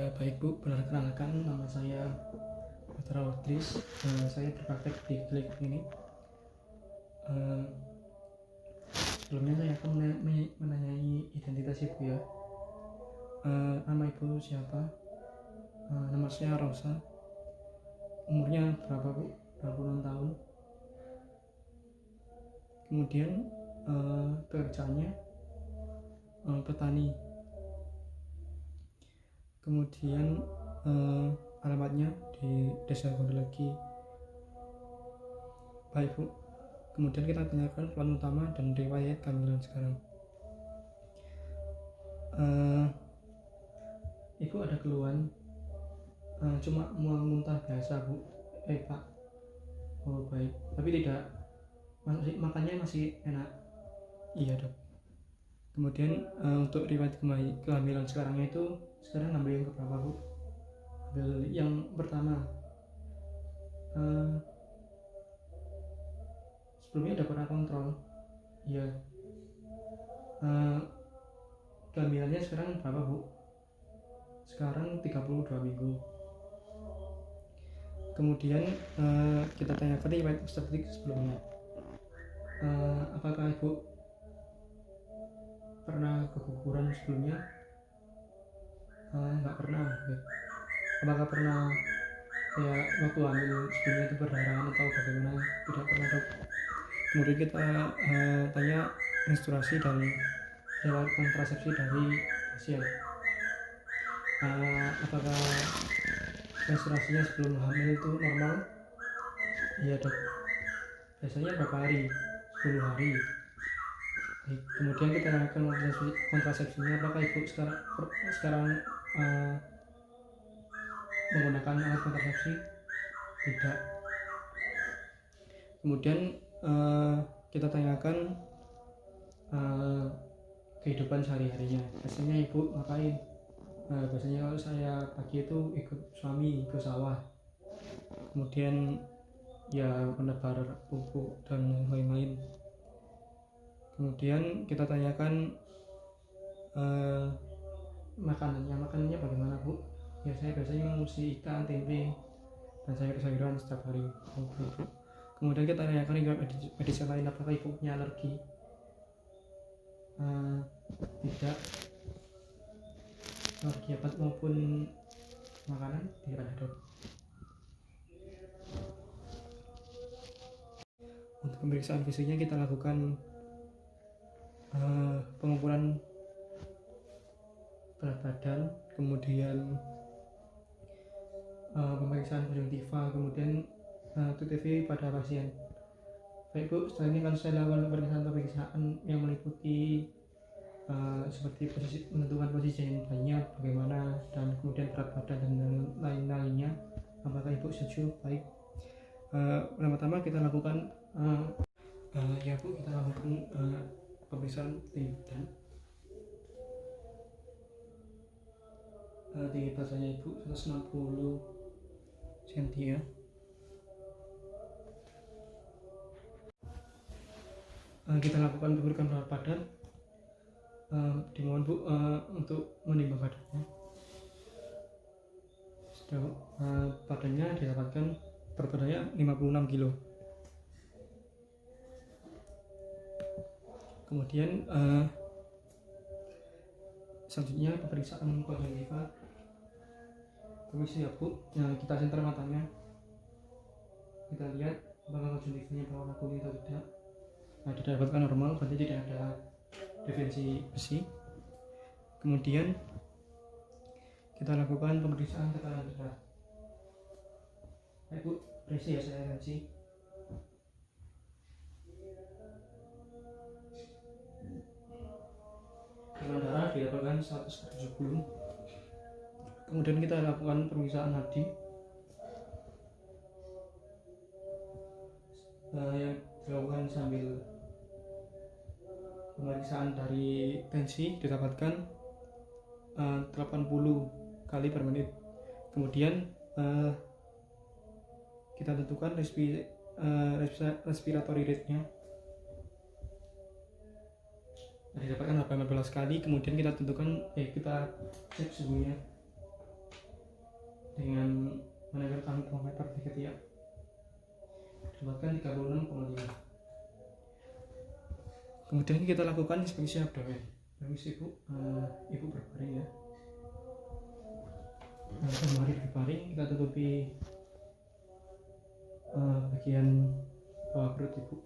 Baik Bu, perkenalkan nama saya Putra Odris. Saya berpraktek di klinik ini. Sebelumnya saya akan menanyai identitas Ibu ya. Nama Ibu siapa? Nama saya Rosa. Umurnya berapa Bu? 26 tahun. Kemudian pekerjaannya petani. Kemudian alamatnya di Desa Gondolagi. Baik Bu, kemudian kita tanyakan plan utama dan riwayat kehamilan sekarang. Ibu ada keluhan, cuma mual muntah biasa Bu. Pak. Oh baik, tapi tidak, makannya masih enak. Iya Dok. Kemudian untuk riwayat kehamilan sekarangnya itu sekarang ambil yang keberapa Bu? Ambil yang pertama. Sebelumnya udah pernah kontrol. Iya. Kehamilannya sekarang berapa Bu? Sekarang 32 minggu. Kemudian kita tanyakan riwayat obstetrik sebelumnya. Apakah Ibu pernah keguguran sebelumnya? Nggak pernah. Apakah pernah kayak waktu hamil sebelumnya itu berdarahan atau bagaimana? Tidak pernah Dok. Kemudian kita tanya menstruasi dan lewat kontrasepsi dari pasien. Apakah menstruasinya sebelum hamil itu normal? Iya Dok. Biasanya berapa hari? 10 hari. Kemudian kita lakukan kontrasepsinya. Apakah Ibu sekarang menggunakan alat kontrasepsi? Tidak. Kemudian kita tanyakan kehidupan sehari-harinya. Biasanya Ibu ngapain? Biasanya kalau saya pagi itu ikut suami ke sawah. Kemudian ya menebar pupuk dan lain-lain. Kemudian kita tanyakan makanannya bagaimana Bu? Ya saya biasanya mengonsumsi ikan, tempe, dan sayur-sayuran setiap hari. Kemudian kita tanyakan medis lain, apakah Ibu punya alergi? Tidak. Alergi obat maupun makanan tidak ada Dok. Untuk pemeriksaan fisiknya kita lakukan pengukuran berat badan, kemudian pemeriksaan konjungtiva, kemudian TTV pada pasien. Baik Bu, setelah ini kan saya lakukan pemeriksaan yang meliputi seperti menentukan posisi janin bayinya bagaimana, dan kemudian berat badan dan lain-lainnya. Apakah Ibu setuju? Baik. Pertama-tama kita lakukan ya Bu, kita lakukan pemeriksaan tinggi badan. Tinggi badannya Ibu 160 cm ya. Kita lakukan pengukuran berat badan. Dimohon Bu untuk menimbang badannya. Sudah Bu, badannya didapatkan berat badannya 56 kg. Kemudian selanjutnya pemeriksaan konjungtiva. Permisi ya Bu, kita senter matanya. Kita lihat apakah konjungtivanya berwarna kuning atau tidak. Didapatkan normal, berarti tidak ada defensi besi. Kemudian kita lakukan pemeriksaan tekanan darah. Baik Bu, berisi ya saya tensi. Tekanan darah didapatkan 170. Kemudian kita lakukan pemeriksaan nadi yang dilakukan sambil pemeriksaan dari tensi didapatkan 80 kali per menit. Kemudian kita tentukan respiratory rate-nya didapatkan 18 kali. Kemudian kita tentukan kita cek suhunya. dengan menempelkan termometer di ketiak, dapatkan 36,5. Kemudian kita lakukan inspeksi abdomen. Permisi ibu, ibu berbaring ya. Mari berbaring, kita tutupi bagian bawah perut ibu.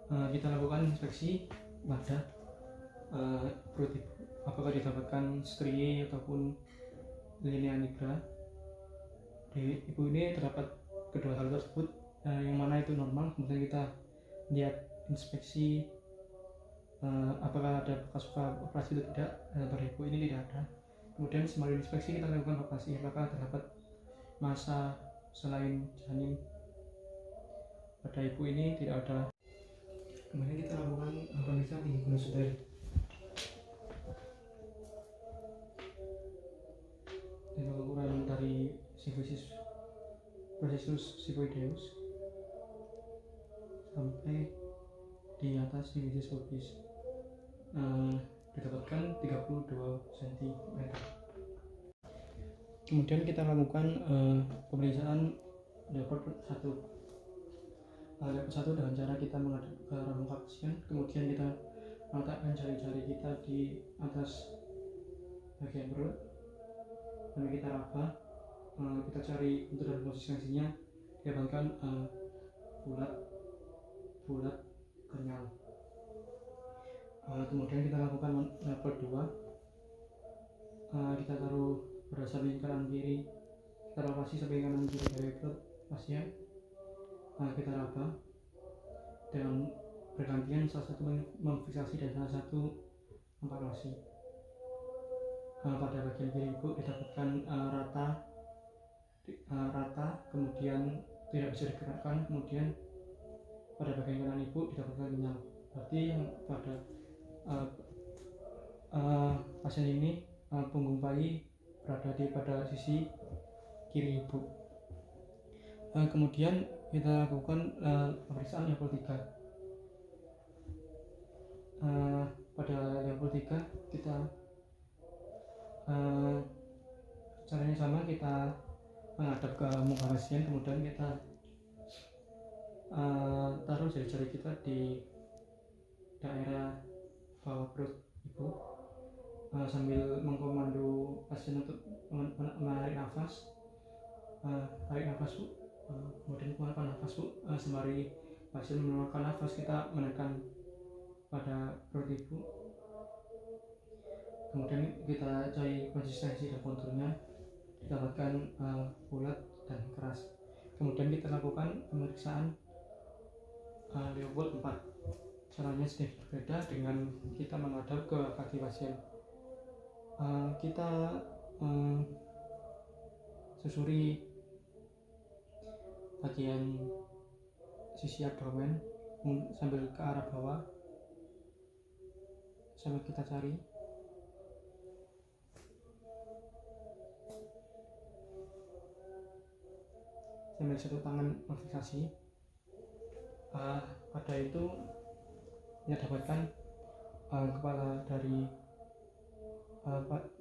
Kita lakukan inspeksi pada perut ibu, apakah didapatkan strie ataupun linea nigra. Di ibu ini terdapat kedua hal tersebut, yang mana itu normal. Kemudian kita lihat inspeksi apakah ada bekas operasi atau tidak. Pada ibu ini tidak ada. Kemudian sembari inspeksi kita lakukan palpasi, apakah terdapat massa selain janin. Pada ibu ini tidak ada. Kemudian kita lakukan pemeriksaan tinggi kolesterol. Dengan ukuran dari sifosis processus sifoideus sampai di atas sifosis pubis, didapatkan 32 cm. Kemudian kita lakukan pemeriksaan level 1. Level 1 dengan cara kita menghadap ke arah muka pasien, kemudian kita meletakkan jari-jari kita di atas bagian perut, lalu kita raba, kita cari untuk dalam konsistensinya didapatkan bulat kenyal. Kemudian kita lakukan level 2, kita taruh pada samping kanan kiri, kita palpasi samping kanan kiri dari perut pasien. Kita raba dengan bergantian, salah satu memfiksasi dan salah satu mempalpasi. Pada bagian kiri ibu didapatkan rata, kemudian tidak bisa digerakkan. Kemudian pada bagian kanan ibu didapatkan kenyal. Berarti yang pada pasien ini punggung bayi berada pada sisi kiri ibu. Kemudian kita lakukan pemeriksaan level 3. Pada level 3 kita caranya sama, kita menghadap ke muka pasien, kemudian kita taruh jari-jari kita di daerah bawah perut ibu, sambil mengkomando pasien untuk menarik nafas. Tarik nafas bu, kemudian mengeluarkan nafas bu. Sembari pasien mengeluarkan nafas, kita menekan pada perut ibu. Kemudian kita cari konsistensi dan konturnya, didapatkan bulat dan keras. Kemudian kita lakukan pemeriksaan Leopold 4. Caranya sedikit berbeda dengan kita menghadap ke kaki pasien. Kita susuri bagian sisi abdomen sambil ke arah bawah, sambil kita cari. Sambil satu tangan memfiksasi. Pada itu kita dapatkan kepala dari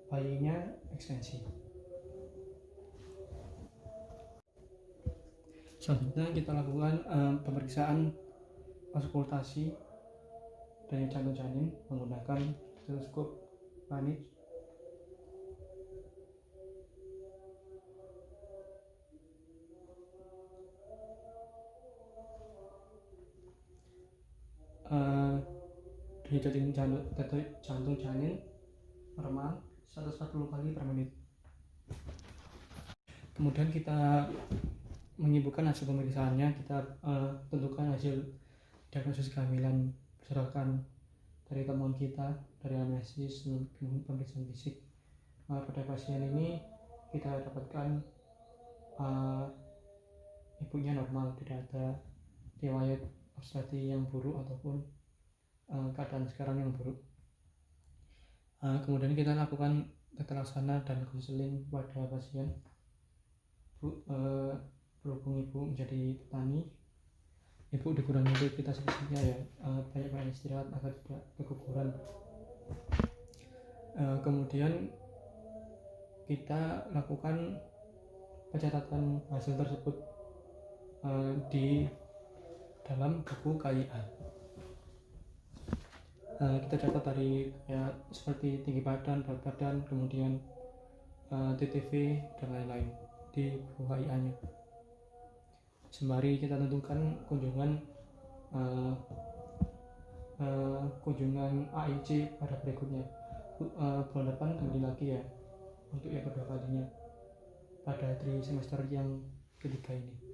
bayinya ekstensi. Selanjutnya kita lakukan pemeriksaan auskultasi dari jantung janin menggunakan stetoskop Panich. Denyut jantung janin normal 140 kali per menit. Kemudian kita menyibukkan hasil pemeriksaannya, kita tentukan hasil diagnosis kehamilan berdasarkan dari temuan kita dari anamnesis dan pemeriksaan fisik. Pada pasien ini kita dapatkan ibunya normal, tidak ada riwayat obstrasi yang buruk ataupun keadaan sekarang yang buruk. Kemudian kita lakukan tata laksana dan konseling pada pasien. Berhubung ibu menjadi petani, ibu dikurangi aktivitas fisiknya ya, banyak istirahat agar tidak keguguran. Kemudian kita lakukan pencatatan hasil tersebut di dalam buku KIA. Kita catat dari ya seperti tinggi badan, berat badan, kemudian TTV dan lain-lain di buku KIA-nya. Sembari kita tentukan kunjungan AIC pada berikutnya. Bulan depan kembali lagi ya untuk yang kedua kalinya pada semester yang ketiga ini.